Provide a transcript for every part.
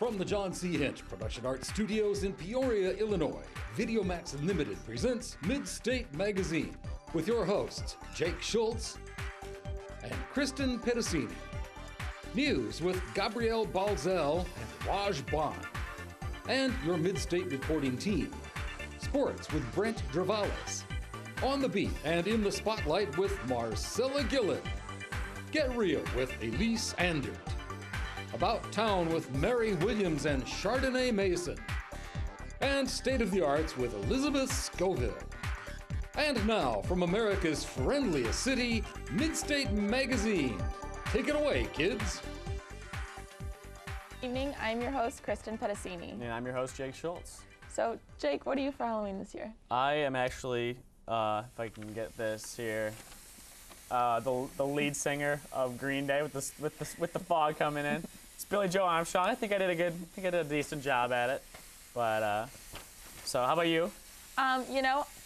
From the John C. Hinch Production Art Studios in Peoria, Illinois, VideoMax Limited presents Midstate Magazine with your hosts, Jake Schultz and Kristen Pedicini. News with Gabrielle Balzel and Raj Bond. And your Midstate reporting team. Sports with Brent Dravalis. On the beat and in the spotlight with Marcella Gillen. Get real with Elise Andert. About Town with Mary Williams and Chardonnay Mason. And State of the Arts with Elizabeth Scoville. And now, from America's friendliest city, Midstate Magazine. Take it away, kids. Good evening, I'm your host, Kristen Pedicini. And I'm your host, Jake Schultz. So, Jake, what are you for Halloween this year? I am actually, if I can get this here, the lead singer of Green Day with the fog coming in. It's Billy Joe Armstrong. I think I did a decent job at it. But so how about you?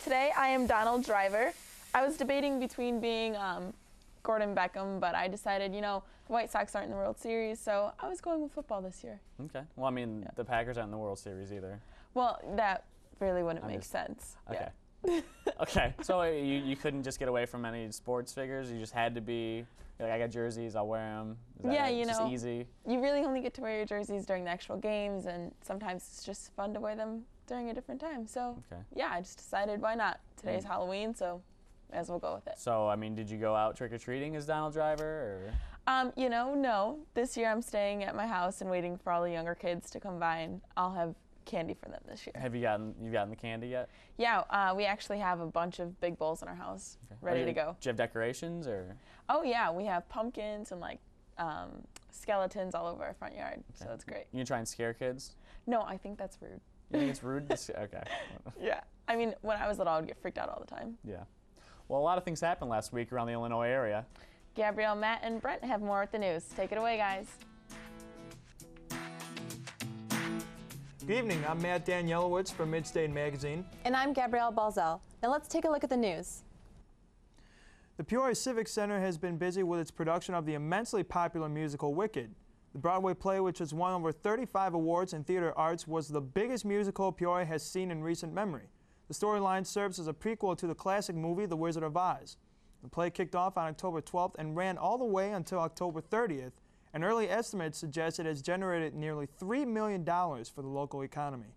Today I am Donald Driver. I was debating between being Gordon Beckham, but I decided, the White Sox aren't in the World Series, so I was going with football this year. Okay. Well, I mean, the Packers aren't in the World Series either. Well, that really wouldn't make sense. Okay. Yeah. Okay. So you couldn't just get away from any sports figures? You just had to be, like, I got jerseys, I'll wear them. Just easy? You really only get to wear your jerseys during the actual games, and sometimes it's just fun to wear them during a different time. So, yeah, I just decided why not. Today's Halloween, so may as well go with it. So, I mean, did you go out trick-or-treating as Donald Driver? Or? No. This year I'm staying at my house and waiting for all the younger kids to come by, and I'll have candy for them this year. Have you gotten the candy yet? Yeah, we actually have a bunch of big bowls in our house ready to go. Do you have decorations or? Oh yeah, we have pumpkins and skeletons all over our front yard, so it's great. You try and scare kids? No, I think that's rude. You think it's rude? Okay. Yeah, I mean, when I was little, I would get freaked out all the time. Yeah. Well, a lot of things happened last week around the Illinois area. Gabrielle, Matt, and Brent have more with the news. Take it away, guys. Good evening, I'm Matt Danielowitz from Midstate Magazine. And I'm Gabrielle Balzel. Now let's take a look at the news. The Peoria Civic Center has been busy with its production of the immensely popular musical Wicked. The Broadway play, which has won over 35 awards in theater arts, was the biggest musical Peoria has seen in recent memory. The storyline serves as a prequel to the classic movie The Wizard of Oz. The play kicked off on October 12th and ran all the way until October 30th. And early estimates suggest it has generated nearly $3 million for the local economy.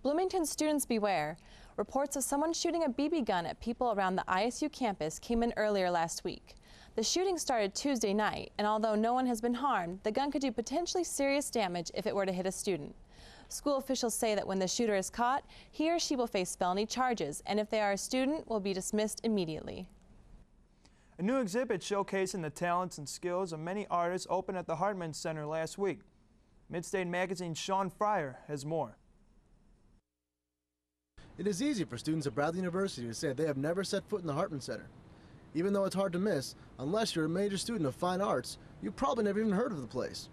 Bloomington students beware. Reports of someone shooting a BB gun at people around the ISU campus came in earlier last week. The shooting started Tuesday night, and although no one has been harmed, the gun could do potentially serious damage if it were to hit a student. School officials say that when the shooter is caught, he or she will face felony charges, and if they are a student, will be dismissed immediately. A new exhibit showcasing the talents and skills of many artists opened at the Hartman Center last week. Midstate Magazine's Sean Fryer has more. It is easy for students at Bradley University to say they have never set foot in the Hartman Center. Even though it's hard to miss, unless you're a major student of fine arts, you've probably never even heard of the place.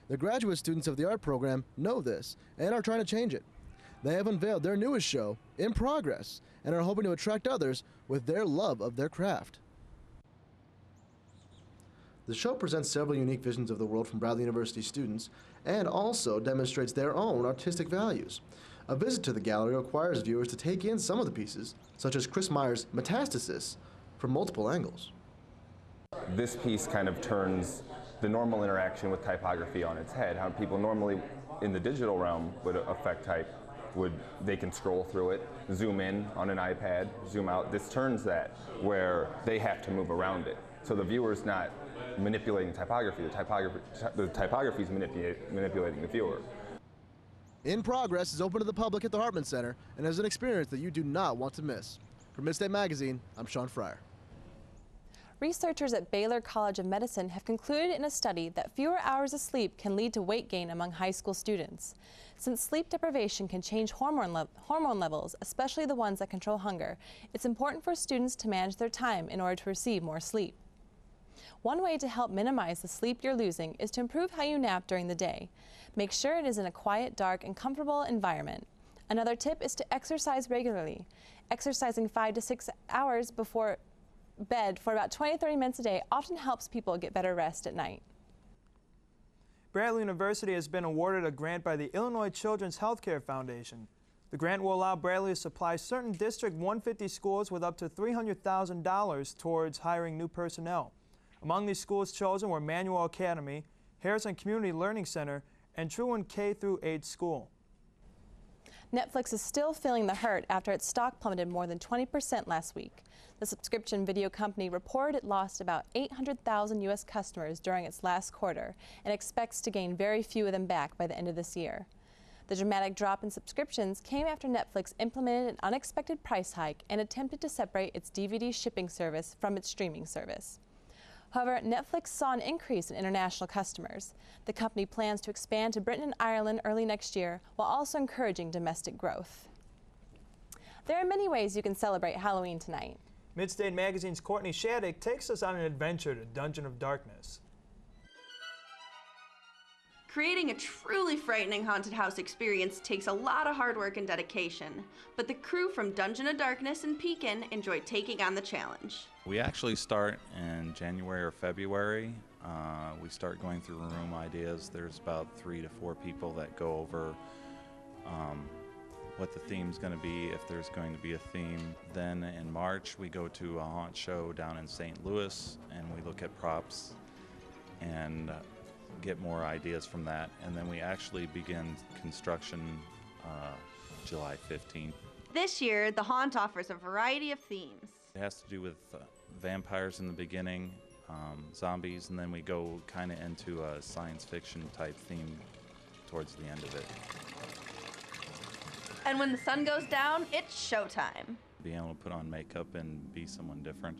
The graduate students of the art program know this and are trying to change it. They have unveiled their newest show, In Progress, and are hoping to attract others with their love of their craft. The show presents several unique visions of the world from Bradley University students and also demonstrates their own artistic values. A visit to the gallery requires viewers to take in some of the pieces, such as Chris Meyer's Metastasis, from multiple angles. This piece kind of turns the normal interaction with typography on its head. How people normally in the digital realm would affect type, they can scroll through it, zoom in on an iPad, zoom out. This turns that where they have to move around it. So the viewer's not manipulating typography. The typography is manipulating the viewer. In Progress is open to the public at the Hartman Center and is an experience that you do not want to miss. For Midstate Magazine, I'm Sean Fryer. Researchers at Baylor College of Medicine have concluded in a study that fewer hours of sleep can lead to weight gain among high school students. Since sleep deprivation can change hormone levels, especially the ones that control hunger, it's important for students to manage their time in order to receive more sleep. One way to help minimize the sleep you're losing is to improve how you nap during the day. Make sure it is in a quiet, dark, and comfortable environment. Another tip is to exercise regularly. Exercising 5 to 6 hours before bed for about 20 to 30 minutes a day often helps people get better rest at night. Bradley University has been awarded a grant by the Illinois Children's Healthcare Foundation. The grant will allow Bradley to supply certain District 150 schools with up to $300,000 towards hiring new personnel. Among these schools chosen were Manual Academy, Harrison Community Learning Center, and Truan K-8 School. Netflix is still feeling the hurt after its stock plummeted more than 20% last week. The subscription video company reported it lost about 800,000 U.S. customers during its last quarter and expects to gain very few of them back by the end of this year. The dramatic drop in subscriptions came after Netflix implemented an unexpected price hike and attempted to separate its DVD shipping service from its streaming service. However, Netflix saw an increase in international customers. The company plans to expand to Britain and Ireland early next year, while also encouraging domestic growth. There are many ways you can celebrate Halloween tonight. Midstate Magazine's Courtney Shattuck takes us on an adventure to Dungeon of Darkness. Creating a truly frightening haunted house experience takes a lot of hard work and dedication, but the crew from Dungeon of Darkness in Pekin enjoyed taking on the challenge. We actually start in January or February. We start going through room ideas. There's about 3 to 4 people that go over what the theme's going to be, if there's going to be a theme. Then in March we go to a haunt show down in St. Louis and we look at props and get more ideas from that, and then we actually begin construction July 15th. This year, the haunt offers a variety of themes. It has to do with vampires in the beginning, zombies, and then we go kind of into a science fiction type theme towards the end of it. And when the sun goes down, it's showtime. Being able to put on makeup and be someone different.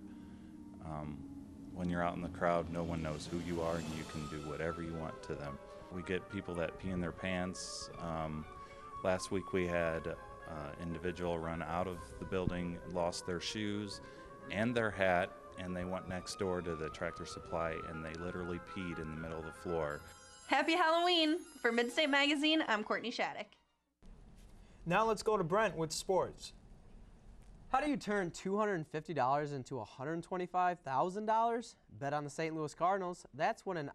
When you're out in the crowd, no one knows who you are and you can do whatever you want to them. We get people that pee in their pants. Last week we had an individual run out of the building, lost their shoes and their hat, and they went next door to the Tractor Supply and they literally peed in the middle of the floor. Happy Halloween! For Midstate Magazine, I'm Courtney Shattuck. Now let's go to Brent with sports. How do you turn $250 into $125,000? Bet on the St. Louis Cardinals. That's what an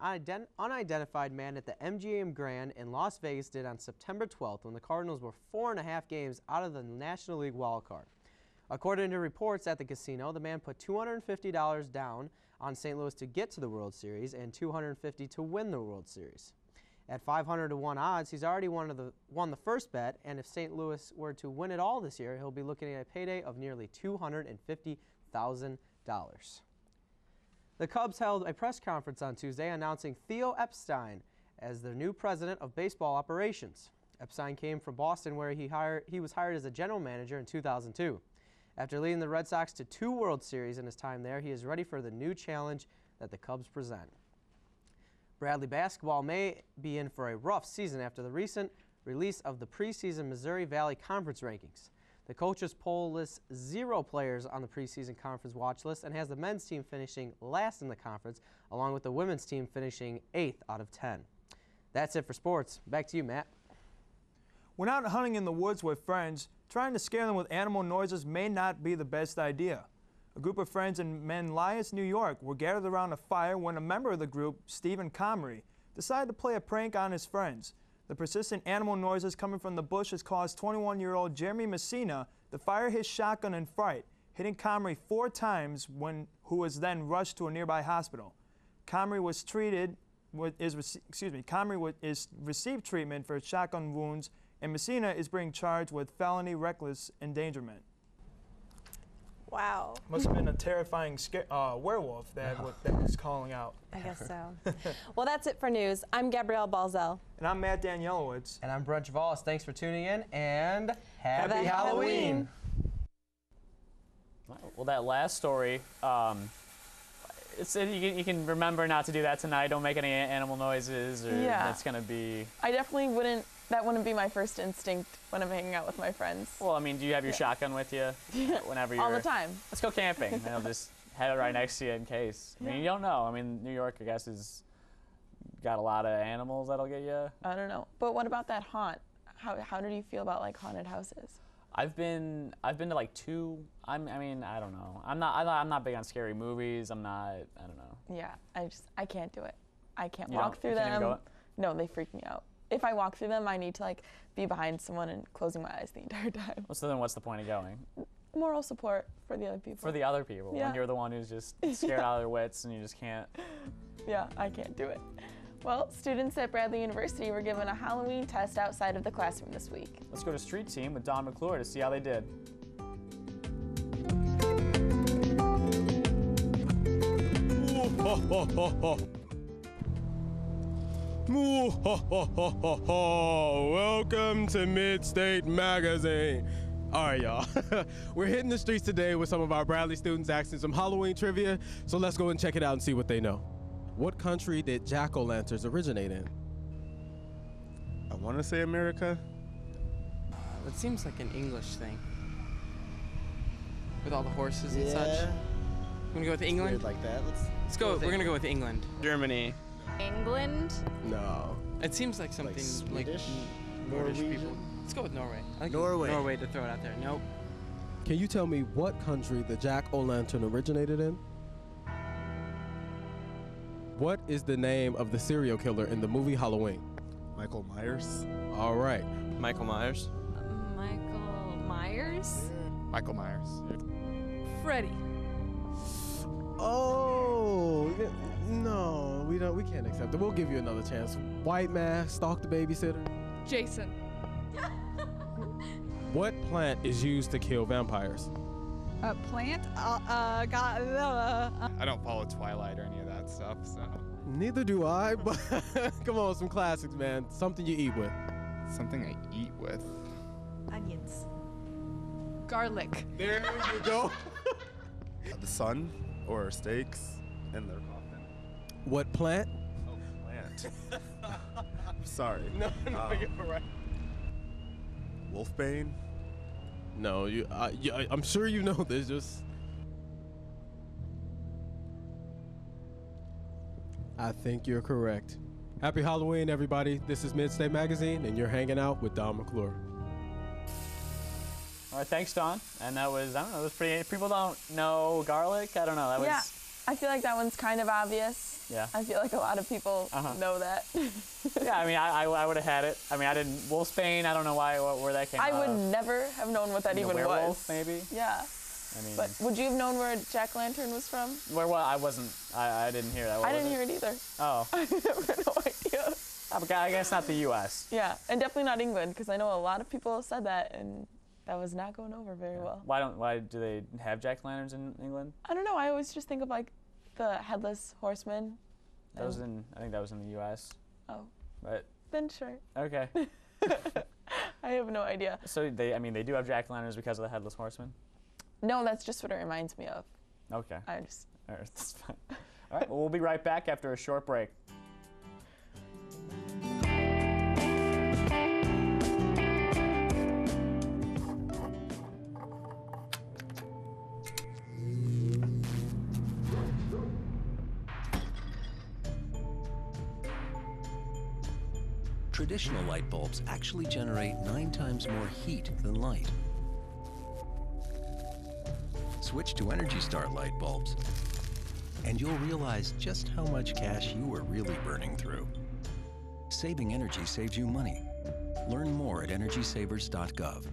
unidentified man at the MGM Grand in Las Vegas did on September 12th when the Cardinals were 4.5 games out of the National League wildcard. According to reports at the casino, the man put $250 down on St. Louis to get to the World Series and $250 to win the World Series. At 500 to 1 odds, he's already won the first bet, and if St. Louis were to win it all this year, he'll be looking at a payday of nearly $250,000. The Cubs held a press conference on Tuesday announcing Theo Epstein as their new president of baseball operations. Epstein came from Boston, where he was hired as a general manager in 2002. After leading the Red Sox to 2 World Series in his time there, he is ready for the new challenge that the Cubs present. Bradley basketball may be in for a rough season after the recent release of the preseason Missouri Valley Conference rankings. The coaches poll lists 0 players on the preseason conference watch list and has the men's team finishing last in the conference, along with the women's team finishing 8th out of 10. That's it for sports. Back to you, Matt. When out hunting in the woods with friends, trying to scare them with animal noises may not be the best idea. A group of friends in Manlius, New York, were gathered around a fire when a member of the group, Stephen Comrie, decided to play a prank on his friends. The persistent animal noises coming from the bushes caused 21-year-old Jeremy Messina to fire his shotgun in fright, hitting Comrie 4 times, who was then rushed to a nearby hospital. Comrie received treatment for shotgun wounds, and Messina is being charged with felony reckless endangerment. Wow. Must have been a terrifying werewolf that was calling out. I guess so. Well, that's it for news. I'm Gabrielle Balzell. And I'm Matt Danielowitz. And I'm Brent Javalis. Thanks for tuning in, and happy Halloween. Well, that last story, you can remember not to do that tonight. Don't make any animal noises, or that's going to be... I definitely wouldn't. That wouldn't be my first instinct when I'm hanging out with my friends. Well, I mean, do you have your shotgun with you whenever you're... All the time. Let's go camping, and I'll just have it right next to you in case. I mean, you don't know. I mean, New York, I guess, has got a lot of animals that'll get you. I don't know. But what about that haunt? How did you feel about, like, haunted houses? I've been to like 2. I mean, I don't know. I'm not big on scary movies. I don't know. Yeah, I can't do it. I can't walk through them. Go No, they freak me out. If I walk through them, I need to like be behind someone and closing my eyes the entire time. Well, so then what's the point of going? Moral support for the other people. For the other people, Yeah. when you're the one who's just scared out of their wits and you just can't. Yeah, I can't do it. Well, students at Bradley University were given a Halloween test outside of the classroom this week. Let's go to Street Team with Don McClure to see how they did. Welcome to Midstate Magazine. All right, y'all. We're hitting the streets today with some of our Bradley students asking some Halloween trivia, so let's go and check it out and see what they know. What country did jack-o'-lanterns originate in? I want to say America. It seems like an English thing. With all the horses and such. Yeah. I'm gonna go with England. Weird like that. Let's go. We're gonna go with England. Germany. England? No. It seems like something like Swedish? Nordish Norwegian? people. Let's go with Norway. I like Norway. Norway to throw it out there. Nope. Can you tell me what country the jack-o'-lantern originated in? What is the name of the serial killer in the movie Halloween? Michael Myers. All right. Michael Myers. Michael Myers? Michael Myers. Freddy. Oh, no, we can't accept it. We'll give you another chance. White man, stalk the babysitter. Jason. What plant is used to kill vampires? A plant? I don't follow Twilight or any of that stuff, so. Neither do I, but come on, some classics, man. Something you eat with. Something I eat with. Onions. Garlic. There you go. The sun or steaks in their coffin. What plant? Oh, plant. Sorry. No, you're right. Wolfbane. No, I'm sure you know this. Just, I think you're correct. Happy Halloween, everybody. This is Midstate Magazine, and you're hanging out with Don McClure. All right, thanks, Don. And that was, I don't know, that was pretty, people don't know garlic. I don't know, that was. Yeah, I feel like that one's kind of obvious. Yeah. I feel like a lot of people know that. Yeah, I mean, I would have had it. I mean, I didn't, Wolfsbane, I don't know where that came out I would of. never have known what that Maybe a even werewolf, was. maybe? Yeah. I mean, But would you have known where jack-o'-lantern was from? Well, I wasn't, I didn't hear that. What I was didn't hear it either. Oh. I have no idea. I guess not the U.S. Yeah, and definitely not England, because I know a lot of people said that, and that was not going over very well. Why do they have jack-o'-lanterns in England? I don't know. I always just think of like the headless horseman. I think that was in the U.S. Oh. But. Then sure. Okay. I have no idea. So they do have jack-o'-lanterns because of the headless horseman? No, that's just what it reminds me of. Okay. I just. All right, that's fine. All right, well, we'll be right back after a short break. Traditional light bulbs actually generate 9 times more heat than light. Switch to Energy Star light bulbs, and you'll realize just how much cash you are really burning through. Saving energy saves you money. Learn more at energysavers.gov.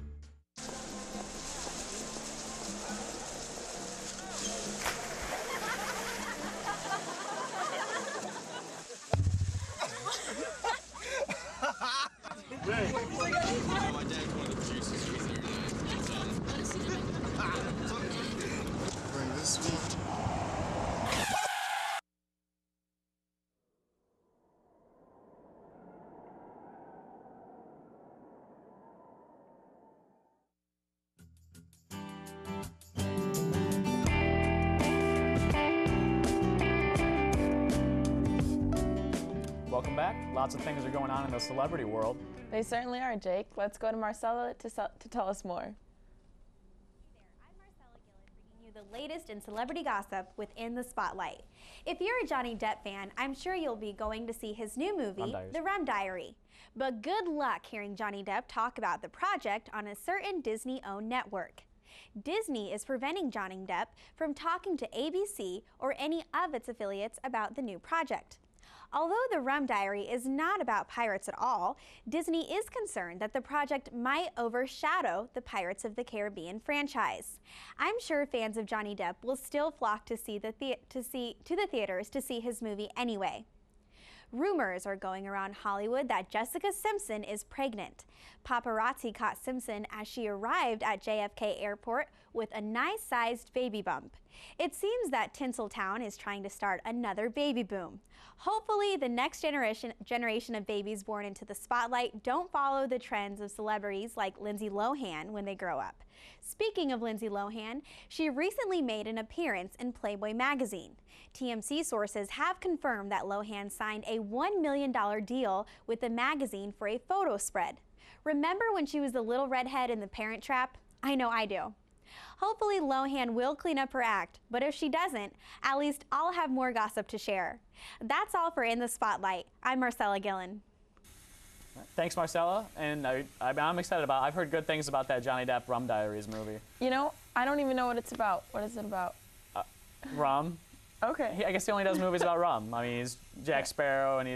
Welcome back. Lots of things are going on in the celebrity world. They certainly are, Jake. Let's go to Marcella to tell us more. The latest in celebrity gossip within the spotlight. If you're a Johnny Depp fan, I'm sure you'll be going to see his new movie, The Rum Diary. But good luck hearing Johnny Depp talk about the project on a certain Disney-owned network. Disney is preventing Johnny Depp from talking to ABC or any of its affiliates about the new project. Although The Rum Diary is not about pirates at all, Disney is concerned that the project might overshadow the Pirates of the Caribbean franchise. I'm sure fans of Johnny Depp will still flock to the theaters to see his movie anyway. Rumors are going around Hollywood that Jessica Simpson is pregnant. Paparazzi caught Simpson as she arrived at JFK Airport with a nice-sized baby bump. It seems that Tinseltown is trying to start another baby boom. Hopefully, the next generation of babies born into the spotlight don't follow the trends of celebrities like Lindsay Lohan when they grow up. Speaking of Lindsay Lohan, she recently made an appearance in Playboy magazine. TMC sources have confirmed that Lohan signed a $1 million deal with the magazine for a photo spread. Remember when she was the little redhead in The Parent Trap? I know I do. Hopefully Lohan will clean up her act, but if she doesn't, at least I'll have more gossip to share. That's all for In the Spotlight. I'm Marcella Gillen. Thanks, Marcella, and I'm excited about. I've heard good things about that Johnny Depp Rum Diaries movie. You know, I don't even know what it's about. What is it about? Rum. Okay. I guess he only does movies about rum. I mean, he's Jack Sparrow, and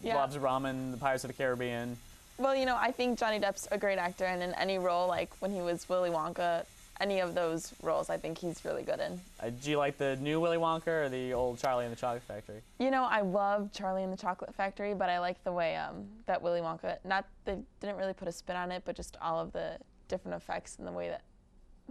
loves rum and the Pirates of the Caribbean. Well, you know, I think Johnny Depp's a great actor, and in any role, like when he was Willy Wonka, any of those roles, I think he's really good in. Do you like the new Willy Wonka or the old Charlie and the Chocolate Factory? You know, I love Charlie and the Chocolate Factory, but I like the way that Willy Wonka, they didn't really put a spin on it, but just all of the different effects and the way that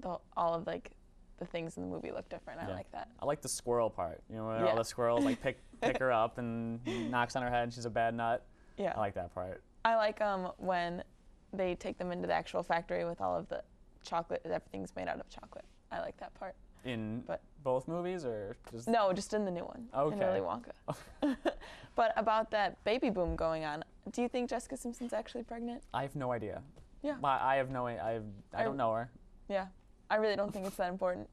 all of like the things in the movie look different. I like that. I like the squirrel part. You know, where all the squirrels like pick her up and knocks on her head and she's a bad nut. Yeah. I like that part. I like when they take them into the actual factory with all of the chocolate. Everything's made out of chocolate. I like that part. In both movies or just? No, just in the new one. Okay. In Willy Wonka. But about that baby boom going on, do you think Jessica Simpson's actually pregnant? I have no idea. Yeah. I have no. I don't know her. Yeah. I really don't think it's that important.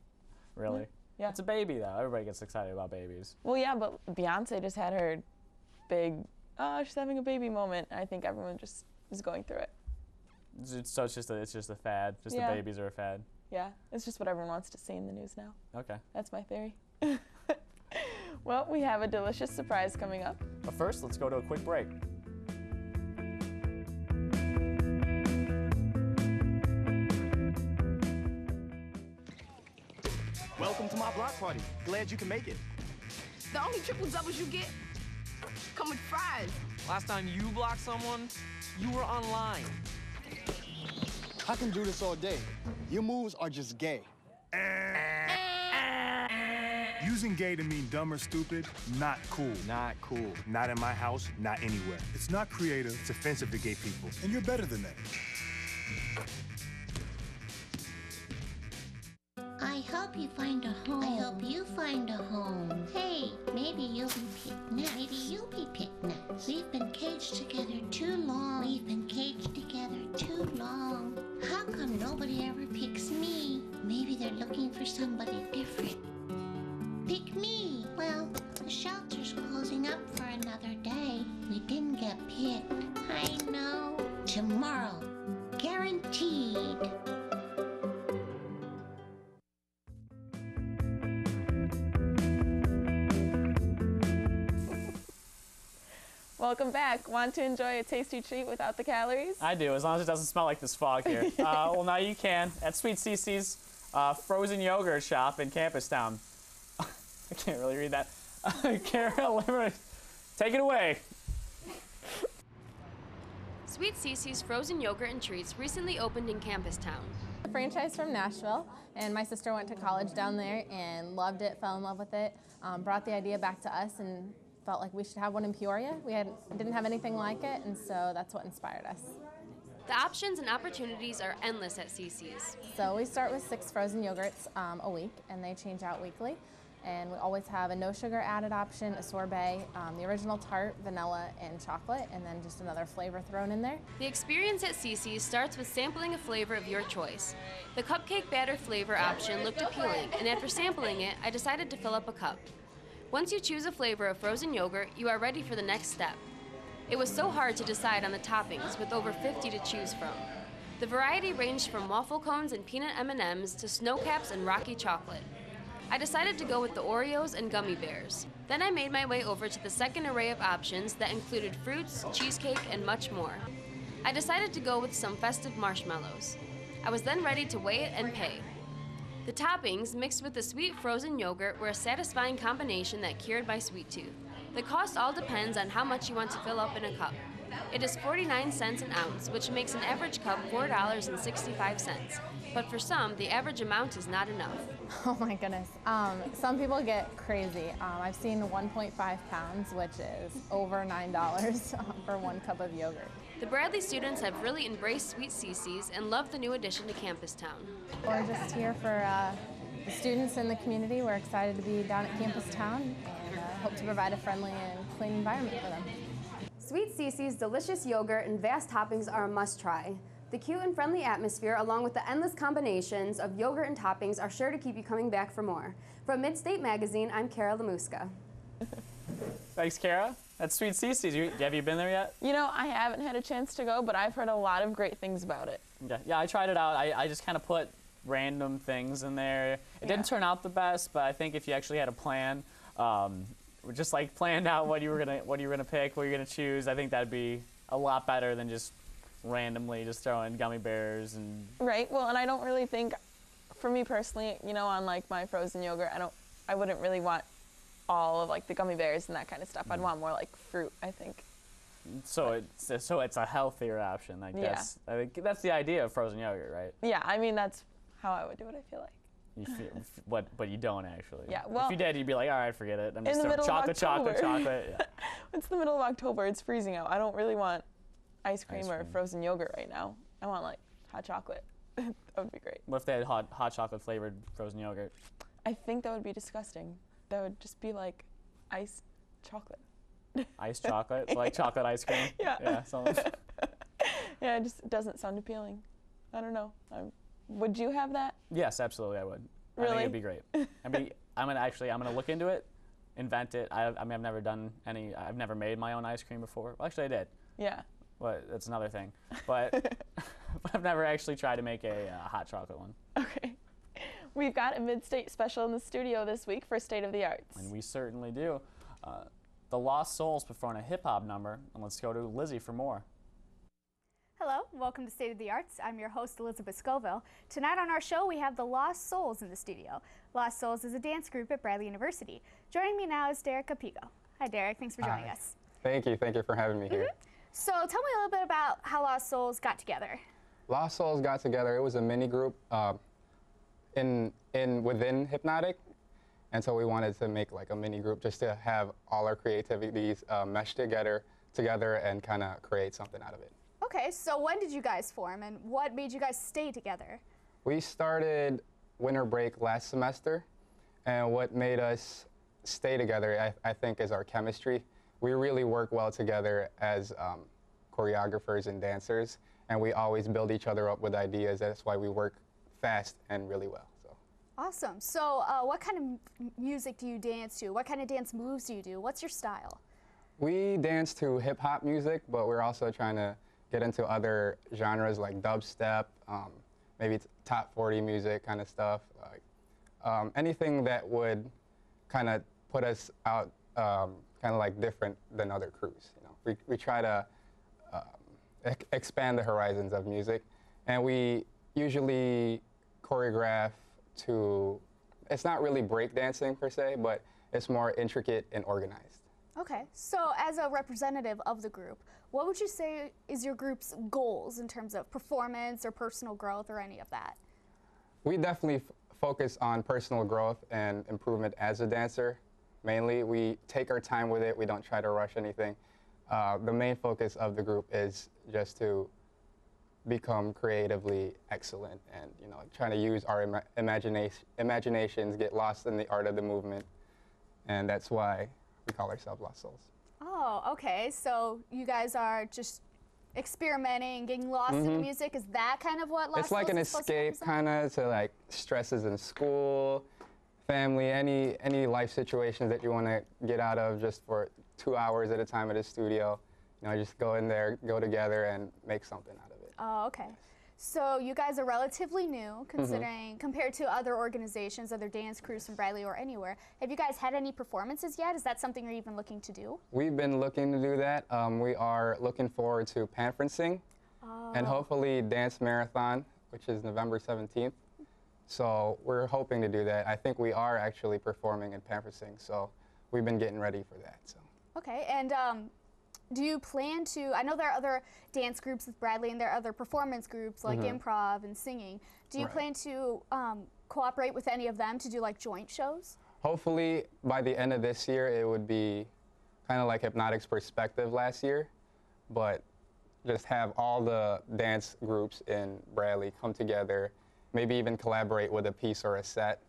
Really? Yeah. It's a baby though. Everybody gets excited about babies. Well, yeah, but Beyonce just had her big, she's having a baby moment. I think everyone just is going through it. So it's just a fad. Just the babies are a fad. Yeah, it's just what everyone wants to see in the news now. Okay. That's my theory. Well, we have a delicious surprise coming up. But first, let's go to a quick break. Welcome to my block party. Glad you can make it. The only triple doubles you get come with fries. Last time you blocked someone, you were online. I can do this all day. Your moves are just gay. Using gay to mean dumb or stupid, not cool. Not cool. Not in my house, not anywhere. It's not creative, it's offensive to gay people. And you're better than that. I hope you find a home. I hope you find a home. Hey, maybe you'll be picked next. Maybe you'll be picked next. We've been caged together too long. We've been caged together too long. How come nobody ever picks me? Maybe they're looking for somebody different. Pick me. Well, the shelter's closing up for another day. We didn't get picked. I know. Tomorrow. Guaranteed. Welcome back. Want to enjoy a tasty treat without the calories? I do, as long as it doesn't smell like this fog here. Well, now you can at Sweet Cece's frozen yogurt shop in Campus Town. I can't really read that. Carol, take it away. Sweet Cece's frozen yogurt and treats recently opened in Campus Town. A franchise from Nashville, and my sister went to college down there and loved it, fell in love with it, brought the idea back to us and felt like we should have one in Peoria. We didn't have anything like it, and so that's what inspired us. The options and opportunities are endless at Cece's. So we start with 6 frozen yogurts a week, and they change out weekly. And we always have a no sugar added option, a sorbet, the original tart, vanilla, and chocolate, and then just another flavor thrown in there. The experience at Cece's starts with sampling a flavor of your choice. The cupcake batter flavor option looked appealing, and after sampling it, I decided to fill up a cup. Once you choose a flavor of frozen yogurt, you are ready for the next step. It was so hard to decide on the toppings with over 50 to choose from. The variety ranged from waffle cones and peanut M&Ms to snow caps and rocky chocolate. I decided to go with the Oreos and gummy bears. Then I made my way over to the second array of options that included fruits, cheesecake, and much more. I decided to go with some festive marshmallows. I was then ready to weigh it and pay. The toppings, mixed with the sweet frozen yogurt, were a satisfying combination that cured my sweet tooth. The cost all depends on how much you want to fill up in a cup. It is 49 cents an ounce, which makes an average cup $4.65. But for some, the average amount is not enough. Oh my goodness. Some people get crazy. I've seen 1.5 pounds, which is over $9 for 1 cup of yogurt. The Bradley students have really embraced Sweet CC's and love the new addition to Campus Town. We're just here for the students in the community. We're excited to be down at Campus Town and hope to provide a friendly and clean environment for them. Sweet CC's delicious yogurt and vast toppings are a must-try. The cute and friendly atmosphere, along with the endless combinations of yogurt and toppings, are sure to keep you coming back for more. From Midstate Magazine, I'm Kara Lamuska. Thanks, Kara. That's Sweet CC's. Have you been there yet? You know, I haven't had a chance to go, but I've heard a lot of great things about it. Yeah, I tried it out. I just kind of put random things in there. It didn't turn out the best, but I think if you actually had a plan, just like planned out what you were gonna pick, what you're gonna choose, I think that'd be a lot better than just randomly just throwing gummy bears and. Right. Well, and I don't really think, for me personally, you know, on like my frozen yogurt, I wouldn't really want all of like the gummy bears and that kind of stuff. I'd want more like fruit, I think. So it's a healthier option, I guess. I think that's the idea of frozen yogurt, right? Yeah, I mean that's how I would do it. I feel like. You feel, but you don't actually. Yeah, well, if you did, you'd be like, all right, forget it. I'm in just the middle chocolate, of October. chocolate. Yeah. It's the middle of October. It's freezing out. I don't really want ice cream or frozen yogurt right now. I want like hot chocolate. That would be great. What if they had hot chocolate flavored frozen yogurt? I think that would be disgusting. That would just be like iced chocolate. Iced chocolate? So like chocolate ice cream? Yeah. Yeah, yeah, it just doesn't sound appealing. I don't know. Would you have that? Yes, absolutely, I would. Really? I think it'd be great. I'm gonna look into it, invent it. I've never done any. I've never made my own ice cream before. Well, actually, I did. Yeah. But that's another thing. But I've never actually tried to make a hot chocolate one. Okay. We've got a Midstate special in the studio this week for State of the Arts. And we certainly do. The Lost Souls perform a hip hop number, and let's go to Lizzie for more. Hello, welcome to State of the Arts. I'm your host, Elizabeth Scoville. Tonight on our show, we have the Lost Souls in the studio. Lost Souls is a dance group at Bradley University. Joining me now is Derek Capigo. Hi, Derek. Thanks for joining us. Thank you for having me here. So tell me a little bit about how Lost Souls got together. Lost Souls got together. It was a mini group within Hypnotic, and so we wanted to make like a mini group just to have all our creativities mesh together and kind of create something out of it. Okay, so when did you guys form, and what made you guys stay together? We started winter break last semester, and what made us stay together, I think, is our chemistry. We really work well together as choreographers and dancers, and we always build each other up with ideas. That's why we work fast and really well. So. Awesome. So what kind of music do you dance to? What kind of dance moves do you do? What's your style? We dance to hip-hop music, but we're also trying to get into other genres like dubstep, maybe top 40 music kind of stuff, like anything that would kind of put us out kind of like different than other crews. You know, we try to expand the horizons of music, and we usually choreograph to. It's not really breakdancing per se, but it's more intricate and organized. Okay, so as a representative of the group, what would you say is your group's goals in terms of performance or personal growth or any of that? We definitely focus on personal growth and improvement as a dancer. Mainly, we take our time with it. We don't try to rush anything. The main focus of the group is just to become creatively excellent and, you know, trying to use our imaginations, get lost in the art of the movement, and that's why we call ourselves Lost Souls. Oh, okay. So you guys are just experimenting, getting lost in the music. Is that kind of what Lost Souls is? It's like an escape kind of to like stresses in school, family, any life situations that you want to get out of just for 2 hours at a time at a studio. You know, just go in there, go together, and make something out of it. Oh, okay. So you guys are relatively new, considering compared to other organizations, other dance crews from Bradley or anywhere. Have you guys had any performances yet? Is that something you're even looking to do? We've been looking to do that. We are looking forward to Panferencing and hopefully Dance Marathon, which is November 17th. So we're hoping to do that. I think we are actually performing in Panferencing, so we've been getting ready for that. So. Okay, and do you plan to, I know there are other dance groups with Bradley and there are other performance groups like improv and singing. Do you plan to cooperate with any of them to do like joint shows? Hopefully by the end of this year it would be kind of like Hypnotic's Perspective last year, but just have all the dance groups in Bradley come together, maybe even collaborate with a piece or a set.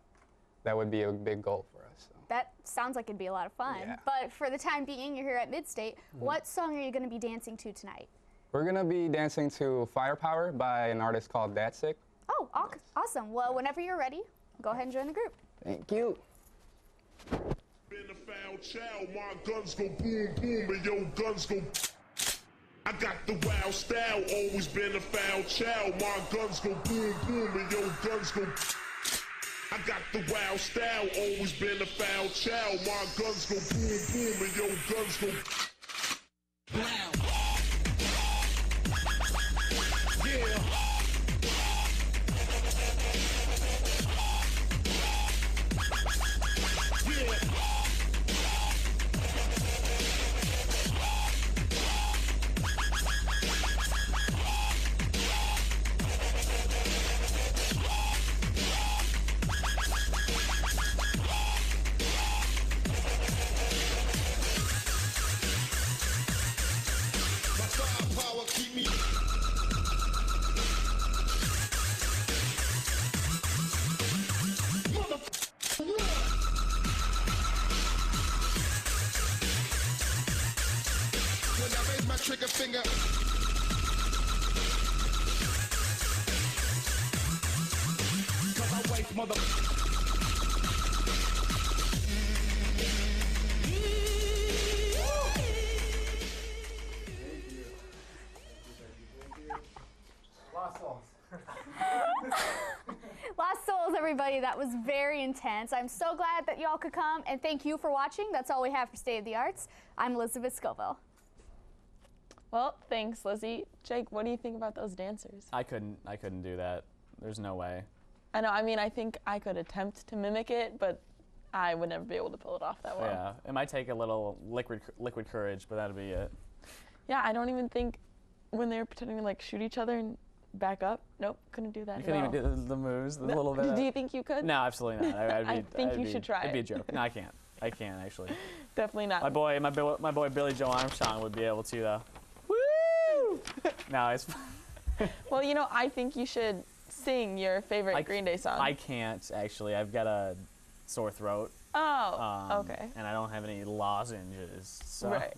That would be a big goal for us. So. That sounds like it'd be a lot of fun. Yeah. But for the time being, you're here at Midstate. What song are you going to be dancing to tonight? We're going to be dancing to Firepower by an artist called Datsik. Oh, awesome. Well, whenever you're ready, go ahead and join the group. Thank you. Been a foul child, my guns go boom, boom, and your guns go. I got the wild style, always been a foul child, my guns go boom, boom, and your guns go. I got the wild style, always been a foul child, my guns go boom, boom, and your guns go. Yeah. Trigger finger. Cause I waste mother. Lost Souls, everybody. That was very intense. I'm so glad that y'all could come, and thank you for watching. That's all we have for State of the Arts. I'm Elizabeth Scoville. Well, thanks, Lizzie. Jake, what do you think about those dancers? I couldn't do that. There's no way. I know. I mean, I think I could attempt to mimic it, but I would never be able to pull it off that well. Yeah, it might take a little liquid courage, but that'd be it. Yeah, I don't even think when they were pretending to like shoot each other and back up. Nope, couldn't do that. You couldn't even do the moves, the little bit. Do you think you could? No, absolutely not. I think you should try It'd be a it. joke. No, I can't. I can't actually. Definitely not. My boy Billy Joe Armstrong would be able to though. Woo! No, it's. Well, you know, I think you should sing your favorite Green Day song. I can't actually. I've got a sore throat. Oh, okay. And I don't have any lozenges, so right.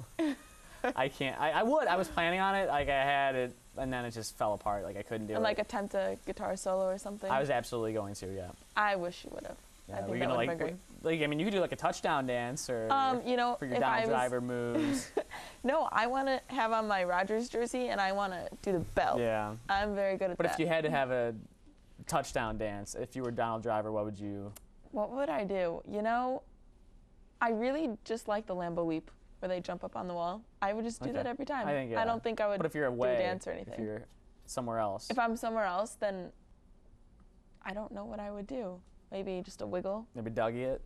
I can't. I would. I was planning on it. Like I had it, and then it just fell apart. Like I couldn't do it. And like attempt a guitar solo or something. I was absolutely going to. Yeah. I wish you would have. Yeah, I think we're that gonna would have been great. I mean, you could do like a touchdown dance or you know, for your if down I driver moves. No, I want to have on my Rodgers jersey and I want to do the belt. Yeah. I'm very good at But that. if you had to have a touchdown dance, if you were Donald Driver, what would you? What would I do? You know, I really just like the Lambo leap where they jump up on the wall. I would just do that every time. I don't think I would But if you're away, do a dance or anything. if you're somewhere else. If I'm somewhere else, then I don't know what I would do. Maybe just a wiggle. Maybe Dougie it.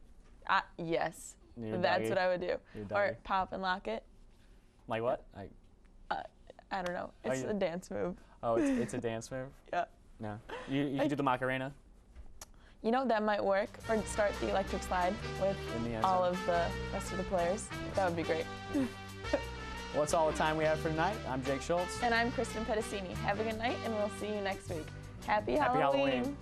Yes. You're That's Dougie. what I would do. You're Or Dougie. pop and lock it. Like what? I don't know. It's a dance move. Oh, it's a dance move? Yeah. No. You could do the Macarena? You know, that might work. Or start the electric slide with all of the rest of the players. That would be great. Well, that's all the time we have for tonight. I'm Jake Schultz. And I'm Kristen Pedicini. Have a good night, and we'll see you next week. Happy Happy Halloween. Halloween.